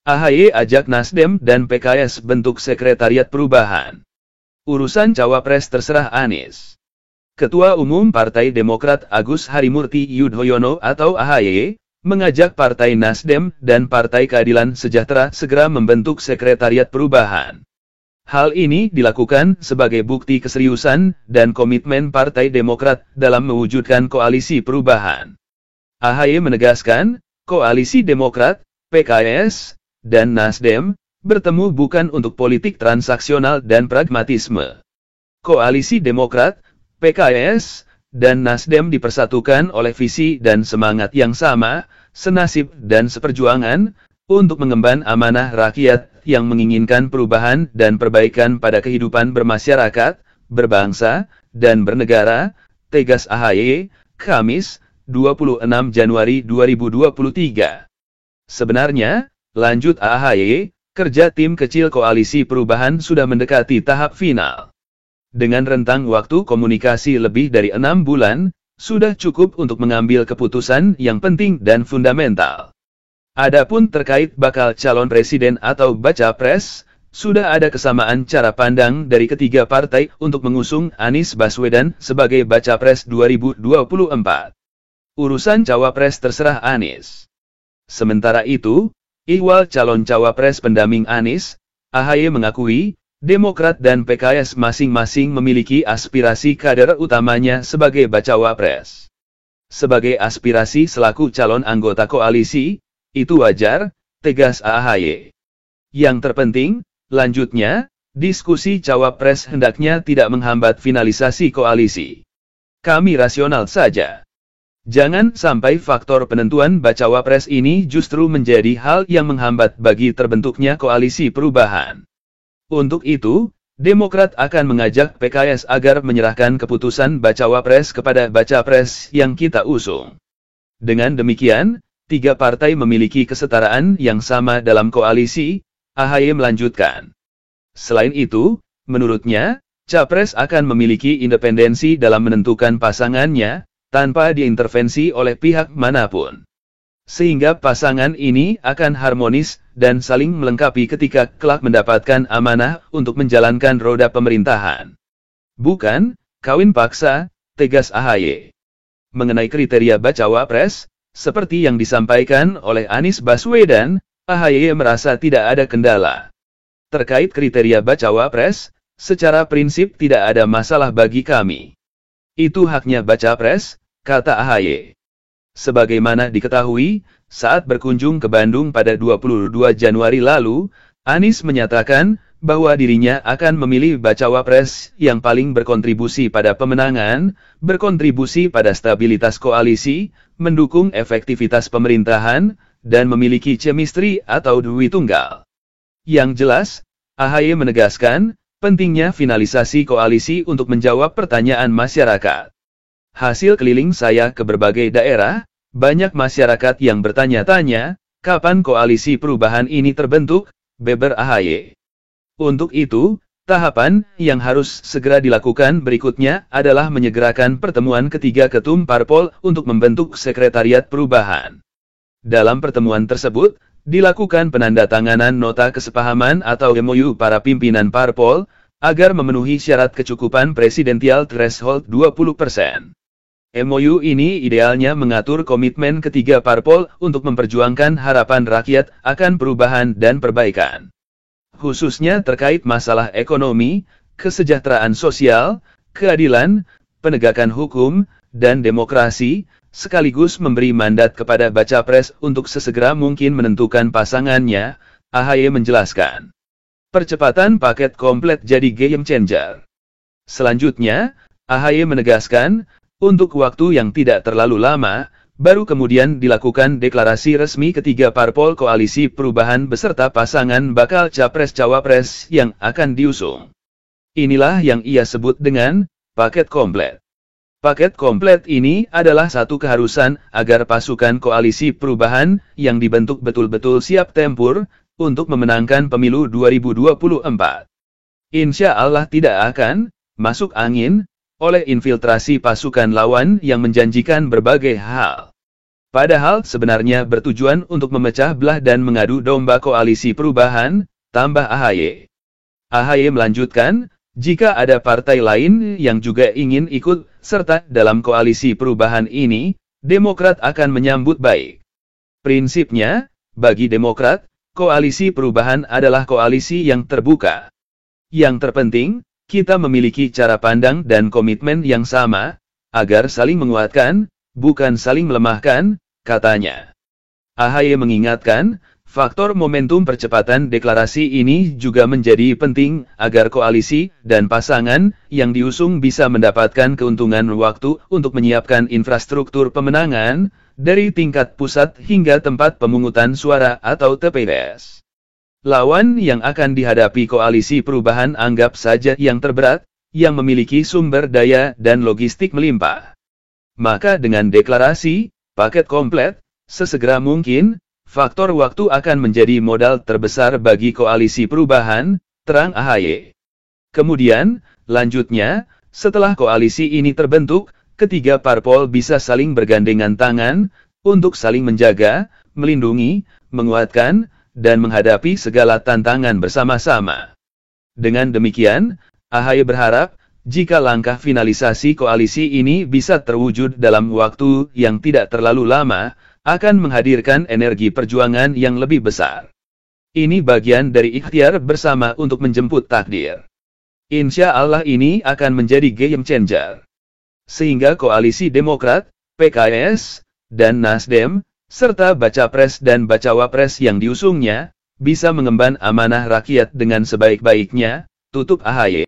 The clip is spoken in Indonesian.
AHY ajak Nasdem dan PKS bentuk Sekretariat Perubahan. Urusan Cawapres terserah Anies. Ketua Umum Partai Demokrat Agus Harimurti Yudhoyono atau AHY, mengajak Partai Nasdem dan Partai Keadilan Sejahtera segera membentuk Sekretariat Perubahan. Hal ini dilakukan sebagai bukti keseriusan dan komitmen Partai Demokrat dalam mewujudkan koalisi perubahan. AHY menegaskan, koalisi Demokrat, PKS, dan Nasdem bertemu bukan untuk politik transaksional dan pragmatisme. Koalisi Demokrat, PKS, dan Nasdem dipersatukan oleh visi dan semangat yang sama, senasib dan seperjuangan, untuk mengemban amanah rakyat yang menginginkan perubahan dan perbaikan pada kehidupan bermasyarakat, berbangsa, dan bernegara, tegas AHY, Kamis, 26 Januari 2023. Sebenarnya, lanjut AHY, kerja tim kecil koalisi perubahan sudah mendekati tahap final. Dengan rentang waktu komunikasi lebih dari 6 bulan, sudah cukup untuk mengambil keputusan yang penting dan fundamental. Adapun terkait bakal calon presiden atau baca pres, sudah ada kesamaan cara pandang dari ketiga partai untuk mengusung Anies Baswedan sebagai baca pres 2024. Urusan cawapres terserah Anies. Sementara itu, ihwal calon cawapres pendamping Anies, AHY mengakui, Demokrat dan PKS masing-masing memiliki aspirasi kader utamanya sebagai bacawa pres. Sebagai aspirasi selaku calon anggota koalisi, itu wajar, tegas AHY. Yang terpenting, lanjutnya, diskusi cawapres hendaknya tidak menghambat finalisasi koalisi. Kami rasional saja. Jangan sampai faktor penentuan bacawa pres ini justru menjadi hal yang menghambat bagi terbentuknya koalisi perubahan. Untuk itu, Demokrat akan mengajak PKS agar menyerahkan keputusan bacawa pres kepada baca pres yang kita usung. Dengan demikian, tiga partai memiliki kesetaraan yang sama dalam koalisi, AHY melanjutkan. Selain itu, menurutnya, Capres akan memiliki independensi dalam menentukan pasangannya, tanpa diintervensi oleh pihak manapun. Sehingga pasangan ini akan harmonis dan saling melengkapi ketika kelak mendapatkan amanah untuk menjalankan roda pemerintahan. Bukan kawin paksa, tegas AHY. Mengenai kriteria bacawa pres, seperti yang disampaikan oleh Anies Baswedan, AHY merasa tidak ada kendala. Terkait kriteria bacawa pres, secara prinsip tidak ada masalah bagi kami. Itu haknya baca pres, kata AHY. Sebagaimana diketahui, saat berkunjung ke Bandung pada 22 Januari lalu, Anies menyatakan bahwa dirinya akan memilih bacawa pres yang paling berkontribusi pada pemenangan, berkontribusi pada stabilitas koalisi, mendukung efektivitas pemerintahan, dan memiliki chemistry atau dui tunggal. Yang jelas, AHY menegaskan pentingnya finalisasi koalisi untuk menjawab pertanyaan masyarakat. Hasil keliling saya ke berbagai daerah, banyak masyarakat yang bertanya-tanya, kapan koalisi perubahan ini terbentuk, beber AHY. Untuk itu, tahapan yang harus segera dilakukan berikutnya adalah menyegerakan pertemuan ketiga ketum parpol untuk membentuk sekretariat perubahan. Dalam pertemuan tersebut, dilakukan penandatanganan nota kesepahaman atau MOU para pimpinan parpol, agar memenuhi syarat kecukupan presidensial threshold 20%. MOU ini idealnya mengatur komitmen ketiga parpol untuk memperjuangkan harapan rakyat akan perubahan dan perbaikan. Khususnya terkait masalah ekonomi, kesejahteraan sosial, keadilan, penegakan hukum, dan demokrasi, sekaligus memberi mandat kepada baca pres untuk sesegera mungkin menentukan pasangannya, AHY menjelaskan. Percepatan paket komplit jadi game changer. Selanjutnya, AHY menegaskan, untuk waktu yang tidak terlalu lama, baru kemudian dilakukan deklarasi resmi ketiga parpol koalisi perubahan beserta pasangan bakal capres-cawapres yang akan diusung. Inilah yang ia sebut dengan paket komplit. Paket komplit ini adalah satu keharusan agar pasukan koalisi perubahan yang dibentuk betul-betul siap tempur untuk memenangkan pemilu 2024. Insya Allah tidak akan masuk angin oleh infiltrasi pasukan lawan yang menjanjikan berbagai hal. Padahal sebenarnya bertujuan untuk memecah belah dan mengadu domba koalisi perubahan, tambah AHY. AHY melanjutkan, jika ada partai lain yang juga ingin ikut serta dalam koalisi perubahan ini, Demokrat akan menyambut baik. Prinsipnya, bagi Demokrat, koalisi perubahan adalah koalisi yang terbuka. Yang terpenting, kita memiliki cara pandang dan komitmen yang sama, agar saling menguatkan, bukan saling melemahkan, katanya. AHY mengingatkan, faktor momentum percepatan deklarasi ini juga menjadi penting agar koalisi dan pasangan yang diusung bisa mendapatkan keuntungan waktu untuk menyiapkan infrastruktur pemenangan, dari tingkat pusat hingga tempat pemungutan suara atau TPS. Lawan yang akan dihadapi koalisi perubahan anggap saja yang terberat, yang memiliki sumber daya dan logistik melimpah. Maka dengan deklarasi, paket komplit, sesegera mungkin, faktor waktu akan menjadi modal terbesar bagi koalisi perubahan, terang AHY. Kemudian, lanjutnya, setelah koalisi ini terbentuk, ketiga parpol bisa saling bergandengan tangan, untuk saling menjaga, melindungi, menguatkan, dan menghadapi segala tantangan bersama-sama. Dengan demikian, AHY berharap, jika langkah finalisasi koalisi ini bisa terwujud dalam waktu yang tidak terlalu lama, akan menghadirkan energi perjuangan yang lebih besar. Ini bagian dari ikhtiar bersama untuk menjemput takdir. Insya Allah ini akan menjadi game changer. Sehingga koalisi Demokrat, PKS, dan Nasdem, serta baca pres dan bacawa pres yang diusungnya, bisa mengemban amanah rakyat dengan sebaik-baiknya, tutup AHY.